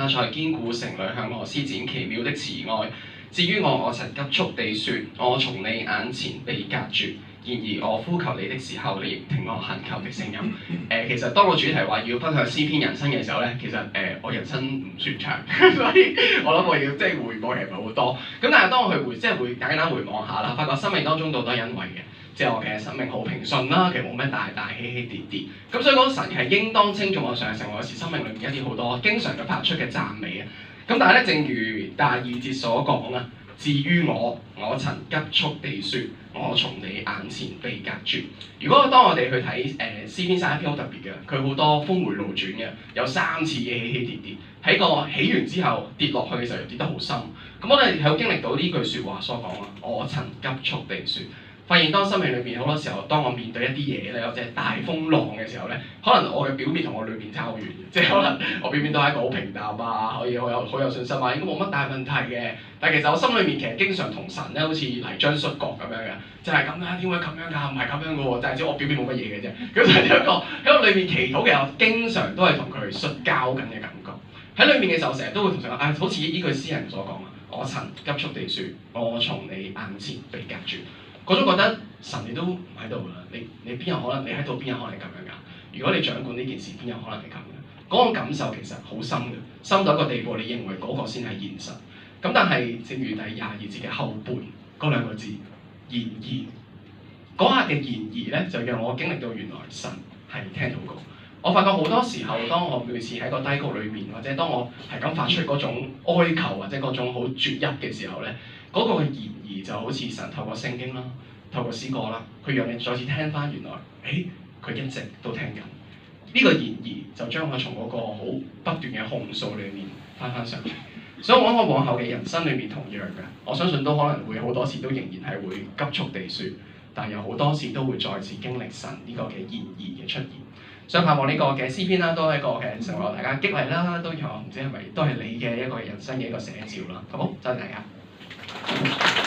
他在堅固城裏向我施展奇妙的慈愛。至於我曾急速地說，我從你眼前被隔絕。然而我呼求你的時候，你亦聽我懇求的聲音。其實當我主題話要分享詩篇人生嘅時候咧，其實我人生唔算長，所以我諗我要即係回望其實唔係好多。咁但係當我去簡單回望下啦，發覺生命當中都係因為嘅，即係我嘅生命好平順啦，其實冇咩大起起跌跌。咁所以講神係應當稱頌我上成我時生命裏面一啲好多經常嘅發出嘅讚美啊。咁但係咧，正如第二節所講啦。至於我曾急速地說，我從你眼前被隔絕。如果當我哋去睇詩篇31篇好特別嘅，佢好多峰迴路轉嘅，有3次嘅起起跌跌。喺個起完之後跌落去嘅時候又跌得好深。咁我哋係經歷到呢句説話所講啊，我曾急速地說。發現當生命裏邊好多時候，當我面對一啲嘢咧，或者大風浪嘅時候咧，可能我嘅表面同我裏面差好遠，即係可能我表面都係一個好平淡啊，可以好有信心啊，應該冇乜大問題嘅。但係其實我心裏面其實經常同神咧，好似泥漿摔角咁樣嘅，就係咁樣，點會咁樣㗎？唔係咁樣嘅喎，就係只我表面冇乜嘢嘅啫。咁就係一個喺我裏面祈禱嘅，我經常都係同佢摔跤緊嘅感覺。喺裏面嘅時候，成日都會同神講，好似呢句詩人所講啊，我曾急速地説，我從你眼前被隔絕。嗰種覺得神你都唔喺度啦，你邊有可能你喺度，邊有可能咁樣㗎？如果你掌管呢件事，邊有可能係咁嘅？嗰種感受其實好深嘅，深到一個地步，你認為嗰個先係現實。咁但係正如第22節嘅後半嗰兩個字，然而嗰下嘅然而咧，就讓我經歷到原來神係聽禱告。我發覺好多時候，當我每次喺個低谷裏面，或者當我係咁發出嗰種哀求或者嗰種好絕泣嘅時候咧，嗰個嘅然而就好似神透過聖經啦，透過詩歌啦，佢讓你再次聽翻原來，佢一直都聽緊。呢個然而就將我從嗰個好不斷嘅控訴裏面翻上嚟。所以我諗我往後嘅人生裏面同樣嘅，我相信都可能會好多次都仍然係會急速地説，但有好多次都會再次經歷神呢個嘅然而嘅出現。想盼望呢個嘅詩篇啦，都係一個嘅成為大家激勵啦，都唔知係咪都係你嘅一個人生嘅一個寫照啦，好唔好？多謝大家。